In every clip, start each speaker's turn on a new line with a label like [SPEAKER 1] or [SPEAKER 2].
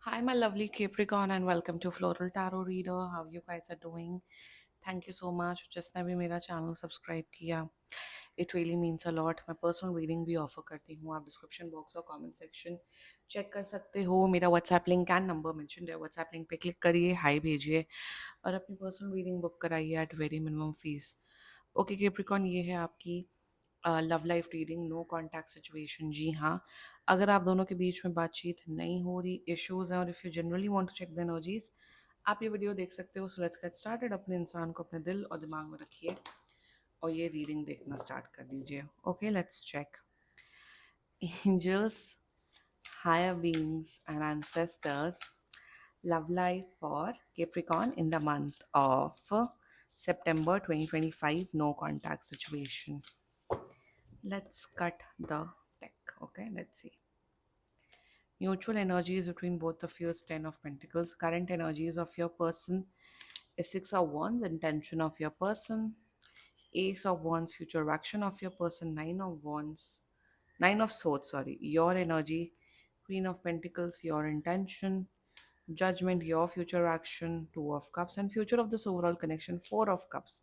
[SPEAKER 1] Hi, my lovely Capricorn, and welcome to Floral Tarot Reader. How you guys are doing? Thank you so much. जिसने भी मेरा channel subscribe किया, it really means a lot. मैं personal reading भी offer करती हूँ. आप description box और कमेंट सेक्शन चेक कर सकते हो. मेरा WhatsApp link and number mention है. व्हाट्सएप लिंक पे क्लिक करिए, हाई भेजिए और अपनी पर्सनल रीडिंग बुक कराइए at very minimum fees. Okay Capricorn, ये है आपकी love life reading. No contact situation. जी हाँ, अगर आप दोनों के बीच में बातचीत नहीं हो रही, इश्यूज हैं, और if you generally want to check the energies, आप ये वीडियो देख सकते हो. So let's get started. अपने इंसान को अपने दिल और दिमाग में रखिए और ये रीडिंग देखना स्टार्ट कर दीजिए. Okay, let's check. Angels, higher beings and ancestors, love life for Capricorn in the month of September 2025. No contact situation. Let's cut the deck. Okay, let's see. Mutual energies between both of you is 10 of Pentacles. Current energies of your person is 6 of Wands. Intention of your person. Ace of Wands. Future action of your person. 9 of Wands. 9 of Swords, sorry. Your energy. Queen of Pentacles. Your intention. Judgment. Your future action. 2 of Cups. And future of this overall connection. 4 of Cups.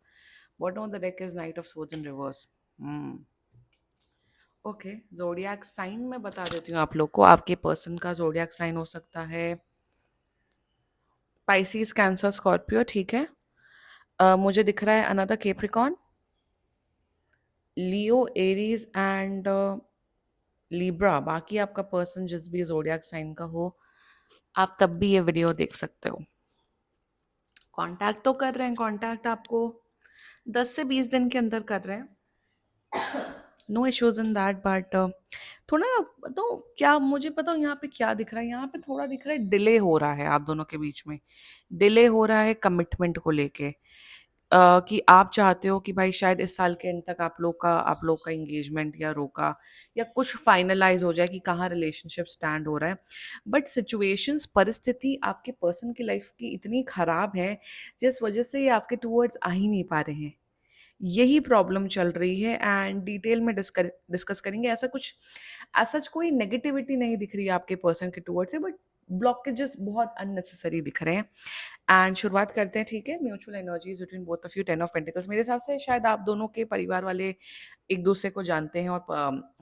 [SPEAKER 1] Bottom of the deck is Knight of Swords in reverse. Okay, zodiac sign मैं बता देती हूँ आप लोग को. आपके person का जोडियाक sign हो सकता है पाइसिस, कैंसर, स्कॉर्पियो. ठीक है. मुझे दिख रहा है another Capricorn, Leo, Aries and Libra. बाकी आपका पर्सन जिस भी जोडियाक साइन का हो, आप तब भी ये वीडियो देख सकते हो. कांटेक्ट तो कर रहे हैं, कांटेक्ट आपको 10 से 20 दिन के अंदर कर रहे हैं. No issues in that, but थोड़ा ना, तो क्या मुझे पता यहाँ पे क्या दिख रहा है. यहाँ पे थोड़ा दिख रहा है डिले हो रहा है आप दोनों के बीच में. डिले हो रहा है कमिटमेंट को लेके. कि आप चाहते हो कि भाई शायद इस साल के एंड तक आप लोग का एंगेजमेंट या रोका या कुछ फाइनलाइज हो जाए कि कहाँ रिलेशनशिप स्टैंड हो रहा है. बट सिचुएशंस, परिस्थिति आपके पर्सन की लाइफ की इतनी खराब है जिस वजह से ये आपके टूवर्ड्स आ ही नहीं पा रहे हैं. यही प्रॉब्लम चल रही है एंड डिटेल में डिस्कस करेंगे. ऐसा कोई नेगेटिविटी नहीं दिख रही है आपके पर्सन के टूवर्ड्स से, बट ब्लॉकेजेस बहुत अननेसेसरी दिख रहे हैं. एंड शुरुआत करते हैं. ठीक है. Mutual energies between both of you. 10 of pentacles. मेरे हिसाब से शायद आप दोनों के परिवार वाले एक दूसरे को जानते हैं और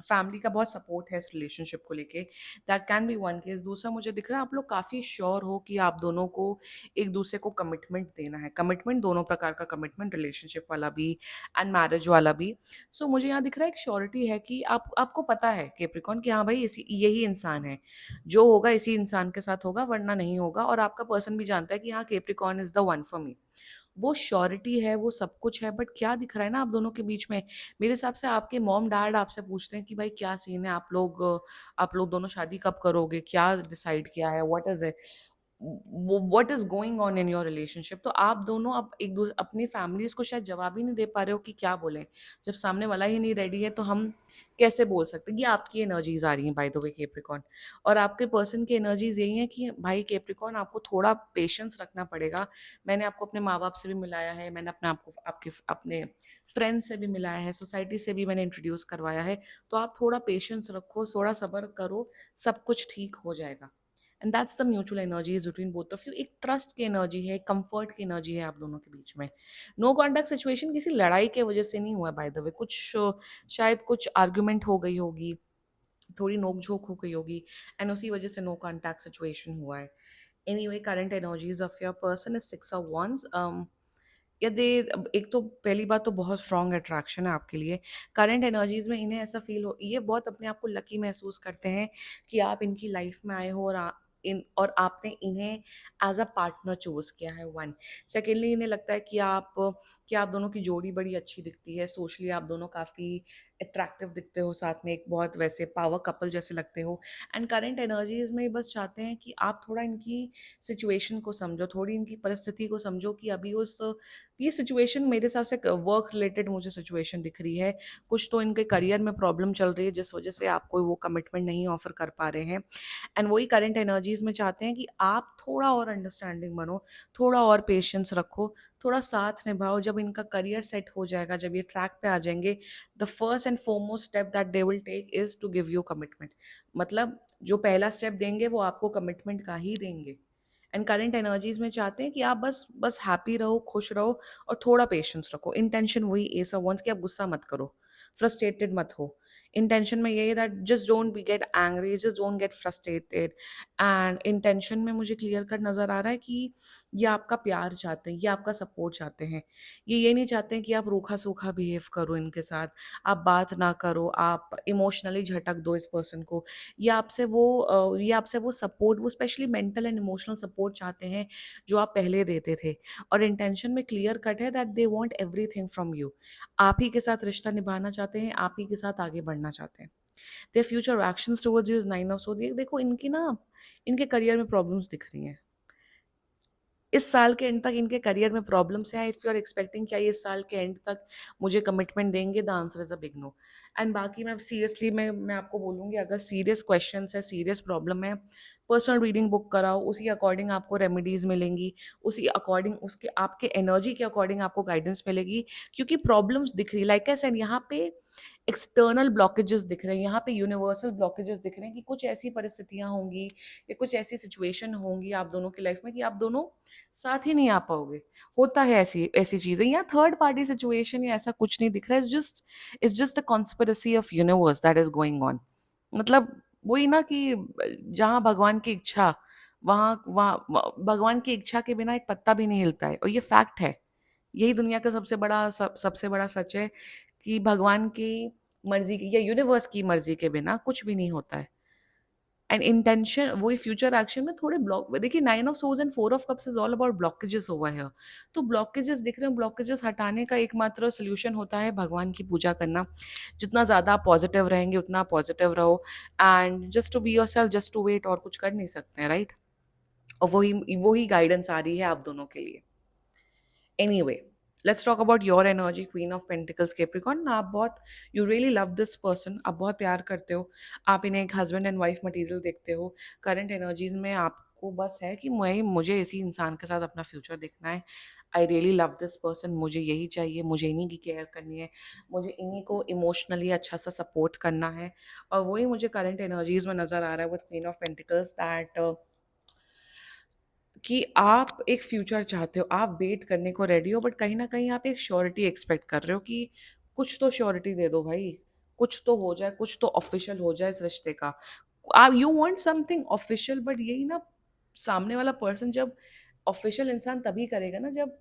[SPEAKER 1] फैमिली का बहुत सपोर्ट है इस रिलेशनशिप को लेके. That can be one case. दूसरा मुझे दिख रहा है आप लोग काफ़ी श्योर हो कि आप दोनों को एक दूसरे को कमिटमेंट देना है. कमिटमेंट, दोनों प्रकार का कमिटमेंट, रिलेशनशिप वाला भी एंड मैरिज वाला भी. सो मुझे यहाँ दिख रहा है एक श्योरिटी है कि आपको पता है केप्रिकॉन कि हाँ भाई इसी यही इंसान है. जो होगा इसी इंसान के साथ होगा, वरना नहीं होगा. और आपका पर्सन भी जानता है कि हाँ Capricorn is the one for me. वो श्योरिटी है, वो सब कुछ है. बट क्या दिख रहा है ना आप दोनों के बीच में, मेरे हिसाब से आपके मॉम डैड आपसे पूछते हैं कि भाई क्या सीन है, आप लोग दोनों शादी कब करोगे, क्या डिसाइड किया है, what is going on in your relationship. तो आप दोनों अब एक दूसरे अपनी फैमिलीज को शायद जवाब ही नहीं दे पा रहे हो कि क्या बोलें. जब सामने वाला ही नहीं रेडी है तो हम कैसे बोल सकते हैं. ये आपकी एनर्जीज आ रही हैं बाय द वे केप्रिकॉन. और आपके पर्सन की एनर्जीज यही है कि भाई केप्रिकॉन, आपको थोड़ा पेशेंस रखना पड़ेगा. मैंने आपको अपने माँ बाप से भी मिलाया है, मैंने अपने फ्रेंड से भी मिलाया है, सोसाइटी से भी मैंने इंट्रोड्यूस करवाया है. तो आप थोड़ा पेशेंस रखो, थोड़ा सब्र करो, सब कुछ ठीक हो जाएगा. And that's the mutual energies between both of you. एक ट्रस्ट की एनर्जी है, एक कंफर्ट की एनर्जी है आप दोनों के बीच में. नो कॉन्टैक्ट सिचुएशन किसी लड़ाई के वजह से नहीं हुआ बाय द वे. शायद कुछ आर्ग्यूमेंट हो गई होगी, थोड़ी नोक झोंक हो गई होगी, एंड उसी वजह से नो कॉन्टैक्ट सिचुएशन हुआ है. Anyway, current energies of your person is 6 of wands. यदि एक तो पहली बात तो बहुत स्ट्रॉन्ग अट्रैक्शन है आपके लिए. करंट एनर्जीज में इन्हें ऐसा फील हो, ये बहुत अपने आप को लकी महसूस करते हैं कि आप इनकी लाइफ में आए हो और आपने इन्हें एज अ पार्टनर चूज किया है. वन. सेकेंडली, इन्हें लगता है कि आप दोनों की जोड़ी बड़ी अच्छी दिखती है. सोशली आप दोनों काफ़ी अट्रैक्टिव दिखते हो साथ में, एक बहुत वैसे पावर कपल जैसे लगते हो. एंड करंट एनर्जीज में बस चाहते हैं कि आप थोड़ा इनकी सिचुएशन को समझो, थोड़ी इनकी परिस्थिति को समझो कि अभी ये सिचुएशन मेरे हिसाब से वर्क रिलेटेड मुझे सिचुएशन दिख रही है. कुछ तो इनके करियर में प्रॉब्लम चल रही है जिस वजह से आपको वो कमिटमेंट नहीं ऑफर कर पा रहे हैं. एंड वही करंट एनर्जीज में चाहते हैं कि आप थोड़ा और अंडरस्टैंडिंग बनो, थोड़ा और पेशेंस रखो, थोड़ा साथ निभाओ. जब इनका करियर सेट हो जाएगा, जब ये ट्रैक पे आ जाएंगे, the first and foremost step that they will take is to give you commitment. मतलब जो पहला स्टेप देंगे वो आपको कमिटमेंट का ही देंगे। एंड करंट एनर्जीज में चाहते हैं कि आप बस बस हैप्पी रहो, खुश रहो और थोड़ा पेशेंस रखो। इंटेंशन वही एस ऑफ वंस कि आप गुस्सा मत करो, फ्रस्ट्रेटेड मत हो। इंटेंशन में यही that just don't be get angry, just don't get frustrated. And intention में मुझे क्लियर कट नज़र आ रहा है कि ये आपका प्यार चाहते हैं, ये आपका सपोर्ट चाहते हैं। ये नहीं चाहते हैं कि आप रूखा सूखा बिहेव करो इनके साथ, आप बात ना करो, आप इमोशनली झटक दो इस पर्सन को। ये आपसे वो सपोर्ट, वो specially mental and emotional support चाहते हैं जो आप पहले देते थे। और इंटेंशन में क्लियर कट है that they want everything from you. आप ही के साथ रिश्ता निभाना चाहते हैं, आप ही के साथ आगे बढ़ना चाहते हैं। Their future actions towards you is 9 of swords. देखो इनकी ना, इनके करियर में प्रॉब्लम्स दिख रही हैं। इस साल के एंड तक इनके करियर में प्रॉब्लम्स हैं। इफ यू आर एक्सपेक्टिंग क्या ये इस साल के एंड तक मुझे कमिटमेंट देंगे, the answer is a big no. And बाकी मैं सीरियसली मैं आपको बोलूँगी, अगर सीरियस क्वेश्चंस है, सीरियस प्रॉब्लम है, पर्सनल रीडिंग बुक कराओ, उसी अकॉर्डिंग आपको रेमेडीज मिलेंगी, उसी अकॉर्डिंग उसके आपके एनर्जी के अकॉर्डिंग आपको गाइडेंस मिलेगी। क्योंकि प्रॉब्लम्स दिख रही, लाइक आई सेड, यहाँ पे एक्सटर्नल ब्लॉकेजेस दिख रहे हैं, यहाँ पे यूनिवर्सल ब्लॉकेजेस दिख रहे हैं कि कुछ ऐसी परिस्थितियाँ होंगी या कुछ ऐसी सिचुएशन होंगी आप दोनों की लाइफ में कि आप दोनों साथ ही नहीं आ पाओगे। होता है ऐसी ऐसी चीजें। यहाँ थर्ड पार्टी सिचुएशन या ऐसा कुछ नहीं दिख रहा है। It's just the conspiracy of universe that is going on. मतलब वही ना कि जहाँ भगवान की इच्छा, वहाँ वहाँ भगवान की इच्छा के बिना एक पत्ता भी नहीं हिलता है, और ये फैक्ट है। यही दुनिया का सबसे बड़ा सच है कि भगवान की मर्जी की या यूनिवर्स की मर्जी के बिना कुछ भी नहीं होता है। एंड इंटेंशन वही फ्यूचर एक्शन में थोड़े ब्लॉक, देखिए 9 of swords and 4 of cups is all about blockages over here. तो ब्लॉकेजेस दिख रहे हैं, ब्लॉकेजेस हटाने का एकमात्र सोल्यूशन होता है भगवान की पूजा करना। जितना ज़्यादा आप पॉजिटिव रहेंगे उतना पॉजिटिव रहो। And just to be yourself, just to wait, और कुछ कर नहीं सकते हैं, राइट? और वही वही गाइडेंस आ रही है आप दोनों के लिए। Anyway, let's talk about your energy, Queen of Pentacles, Capricorn। आप बहुत, you really love this person, आप बहुत प्यार करते हो, आप इन्हें एक हस्बैंड एंड वाइफ मटेरियल देखते हो। करंट एनर्जीज में आपको बस है कि मुझे इसी इंसान के साथ अपना फ्यूचर देखना है। I really love this person, मुझे यही चाहिए, मुझे इन्हीं की केयर करनी है, मुझे इन्हीं को इमोशनली अच्छा सा सपोर्ट करना है। और वही मुझे करंट एनर्जीज में नज़र आ रहा है with queen of pentacles that कि आप एक फ्यूचर चाहते हो, आप वेट करने को रेडी हो, बट कहीं न कहीं आप एक श्योरिटी एक्सपेक्ट कर रहे हो कि कुछ तो श्योरिटी दे दो भाई, कुछ तो हो जाए, कुछ तो ऑफ़िशियल हो जाए इस रिश्ते का। आप you want something official, but यही ना, सामने वाला पर्सन जब ऑफ़िशियल इंसान तभी करेगा ना जब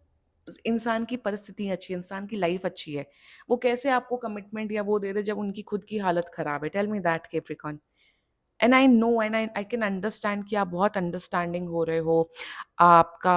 [SPEAKER 1] इंसान की परिस्थिति अच्छी है, इंसान की लाइफ़ अच्छी है। वो कैसे आपको कमिटमेंट या वो दे दे जब उनकी खुद की हालत ख़राब है? Tell me that Capricorn. And I know and I can understand कि आप बहुत अंडरस्टैंडिंग हो रहे हो। आपका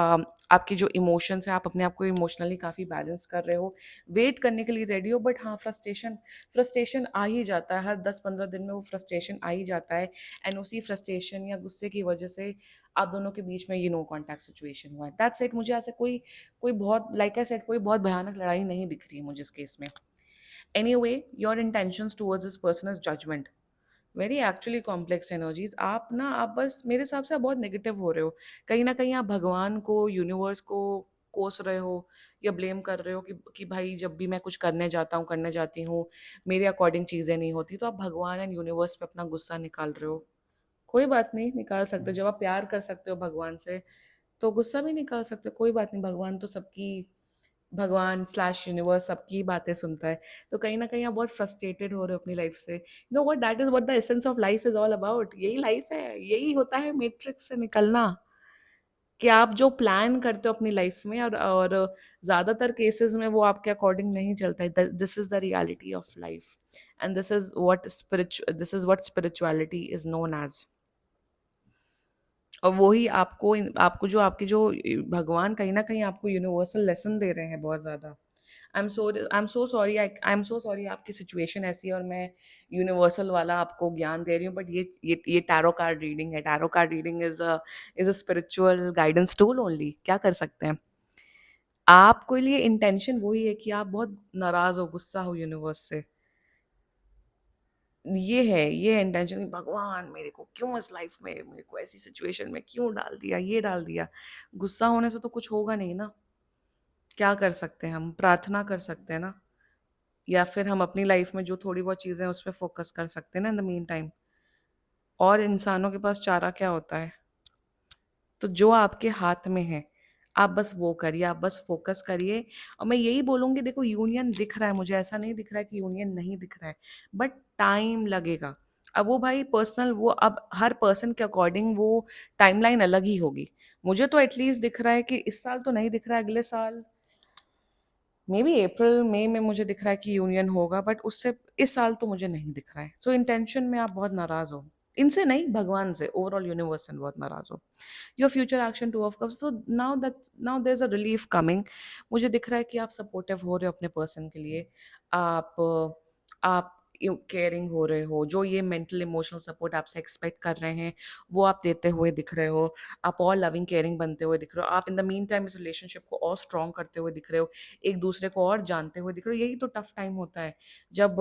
[SPEAKER 1] आपके जो इमोशंस हैं, आप अपने आप को इमोशनली काफ़ी बैलेंस कर रहे हो, वेट करने के लिए रेडी हो। बट हाँ, फ्रस्ट्रेशन आ ही जाता है, हर 10-15 दिन में वो फ्रस्ट्रेशन आ ही जाता है। एंड उसी फ्रस्ट्रेशन या गुस्से की वजह से आप दोनों के बीच में ये नो कॉन्टैक्ट सिचुएशन हुआ है। That's it. मुझे ऐसे कोई कोई बहुत, लाइक आई सेड, कोई बहुत भयानक लड़ाई नहीं दिख रही है मुझे इस केस में। Anyway, your intentions towards this person is judgement, very actually complex energies. आप बस मेरे हिसाब से आप बहुत नेगेटिव हो रहे हो। कहीं ना कहीं आप भगवान को, यूनिवर्स को कोस रहे हो या ब्लेम कर रहे हो कि भाई जब भी मैं कुछ करने जाता हूँ, करने जाती हूँ, मेरे अकॉर्डिंग चीज़ें नहीं होती। तो आप भगवान एंड यूनिवर्स पे अपना गुस्सा निकाल रहे हो। कोई बात नहीं, निकाल सकते हो। जब आप प्यार कर सकते हो भगवान से तो गुस्सा भी निकाल सकते हो। कोई बात नहीं, भगवान तो सबकी, भगवान स्लैश यूनिवर्स सबकी बातें सुनता है। तो कहीं न कहीं आप बहुत फ्रस्ट्रेटेड हो रहे हो अपनी लाइफ से। You know what, that is what the essence of life is all about. यही लाइफ है, यही होता है मैट्रिक्स से निकलना, कि आप जो प्लान करते हो अपनी लाइफ में, और ज़्यादातर केसेस में वो आपके अकॉर्डिंग नहीं चलता है। This is the reality of life and this is what spirituality is known as. और वही आपको आपको जो आपके जो भगवान कहीं न कहीं आपको यूनिवर्सल लेसन दे रहे हैं बहुत ज़्यादा। आई एम सो सॉरी आपकी सिचुएशन ऐसी है और मैं यूनिवर्सल वाला आपको ज्ञान दे रही हूँ, बट ये टैरो कार्ड रीडिंग है। Tarot card reading is a spiritual guidance tool only. क्या कर सकते हैं? आपके लिए इंटेंशन वही है कि आप बहुत नाराज़ हो, गुस्सा हो यूनिवर्स से। ये इंटेंशन कि भगवान मेरे को क्यों इस लाइफ में, मेरे को ऐसी सिचुएशन में क्यों डाल दिया, ये डाल दिया। गुस्सा होने से तो कुछ होगा नहीं ना। क्या कर सकते हैं हम? प्रार्थना कर सकते हैं ना, या फिर हम अपनी लाइफ में जो थोड़ी बहुत चीज़ें हैं उस पे फोकस कर सकते हैं ना इन द मीन टाइम। और इंसानों के पास चारा क्या होता है? तो जो आपके हाथ में है, आप बस वो करिए, आप बस फ़ोकस करिए। और मैं यही बोलूँगी, देखो यूनियन दिख रहा है, मुझे ऐसा नहीं दिख रहा है कि यूनियन नहीं दिख रहा है, बट टाइम लगेगा। अब वो भाई पर्सनल, वो अब हर पर्सन के अकॉर्डिंग वो टाइमलाइन अलग ही होगी। मुझे तो एटलीस्ट दिख रहा है कि इस साल तो नहीं दिख रहा है, अगले साल मे बी अप्रैल मई में मुझे दिख रहा है कि यूनियन होगा, बट उससे इस साल तो मुझे नहीं दिख रहा है। सो इंटेंशन में आप बहुत नाराज़ हो। इनसे नहीं, भगवान से, ओवरऑल यूनिवर्स से बहुत नाराज़ हो। Your future action two of cups, तो now there is a relief coming. मुझे दिख रहा है कि आप सपोर्टिव हो रहे हो अपने पर्सन के लिए। आप केयरिंग हो रहे हो, जो ये मेंटल इमोशनल सपोर्ट आपसे एक्सपेक्ट कर रहे हैं वो आप देते हुए दिख रहे हो। आप और लविंग केयरिंग बनते हुए दिख रहे हो। आप इन द मीन टाइम इस रिलेशनशिप को और स्ट्रॉन्ग करते हुए दिख रहे हो, एक दूसरे को और जानते हुए दिख रहे हो। यही तो टफ टाइम होता है, जब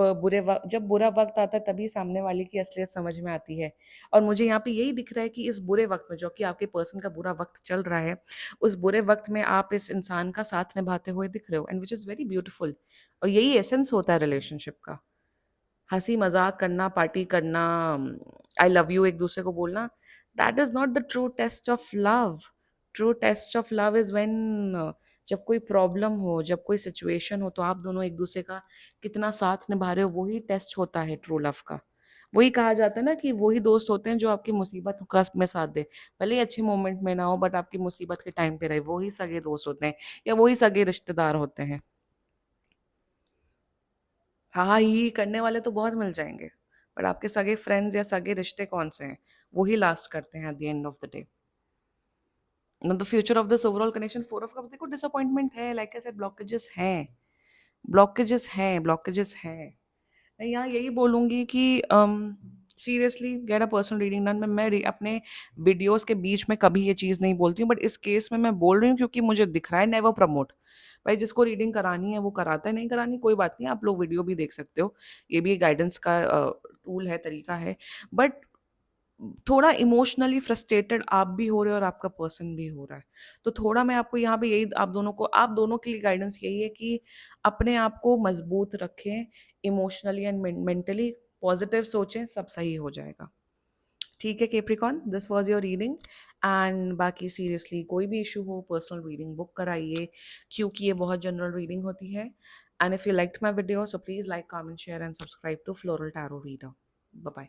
[SPEAKER 1] बुरा वक्त आता है तभी सामने वाले की असलियत समझ में आती है। और मुझे यहाँ पे यही दिख रहा है कि इस बुरे वक्त में, जो कि आपके पर्सन का बुरा वक्त चल रहा है, उस बुरे वक्त में आप इस इंसान का साथ निभाते हुए दिख रहे हो, and which is very beautiful. और यही एसेंस होता है रिलेशनशिप का। हंसी मजाक करना, पार्टी करना, आई लव यू एक दूसरे को बोलना, that is not the true test of love. True test of love is when, जब कोई प्रॉब्लम हो, जब कोई सिचुएशन हो, तो आप दोनों एक दूसरे का कितना साथ निभा रहे हो, वही टेस्ट होता है ट्रू लव का। वही कहा जाता है ना कि वही दोस्त होते हैं जो आपकी मुसीबत का में साथ दे, भले ही अच्छे मोमेंट में ना हो, बट आपकी मुसीबत के टाइम पे रहे, वही सगे दोस्त होते हैं, या वही सगे रिश्तेदार होते हैं। हाँ हाँ ही करने वाले तो बहुत मिल जाएंगे, पर आपके सगे फ्रेंड्स या सगे रिश्ते कौन से हैं? वो ही लास्ट करते हैं at the end of the day. The future of this overall connection, four of cups, देखो डिसअपॉइंटमेंट है, लाइक आई सेड, ब्लॉकेजेस हैं, ब्लॉकेजेस हैं। मैं यहाँ यही बोलूँगी कि seriously get a personal reading done. अपने वीडियोस के बीच में कभी ये चीज़ नहीं बोलती हूँ, बट इस केस में मैं बोल रही हूँ क्योंकि मुझे दिख रहा है। Never promote. भाई जिसको रीडिंग करानी है वो कराता है, नहीं करानी कोई बात नहीं, आप लोग वीडियो भी देख सकते हो। ये भी एक गाइडेंस का टूल है, तरीका है। बट थोड़ा इमोशनली फ्रस्ट्रेटेड आप भी हो रहे हो और आपका पर्सन भी हो रहा है। तो थोड़ा मैं आपको यहाँ पे यही, आप दोनों के लिए गाइडेंस यही है कि अपने आप को मजबूत रखें, इमोशनली एंड मेंटली पॉजिटिव सोचें, सब सही हो जाएगा। ठीक है Capricorn, this was your reading. And बाकी सीरियसली कोई भी इशू हो, पर्सनल रीडिंग बुक कराइए, क्योंकि ये बहुत जनरल रीडिंग होती है। And if you liked my video, so please like, comment, share and subscribe to floral tarot reader. Bye bye.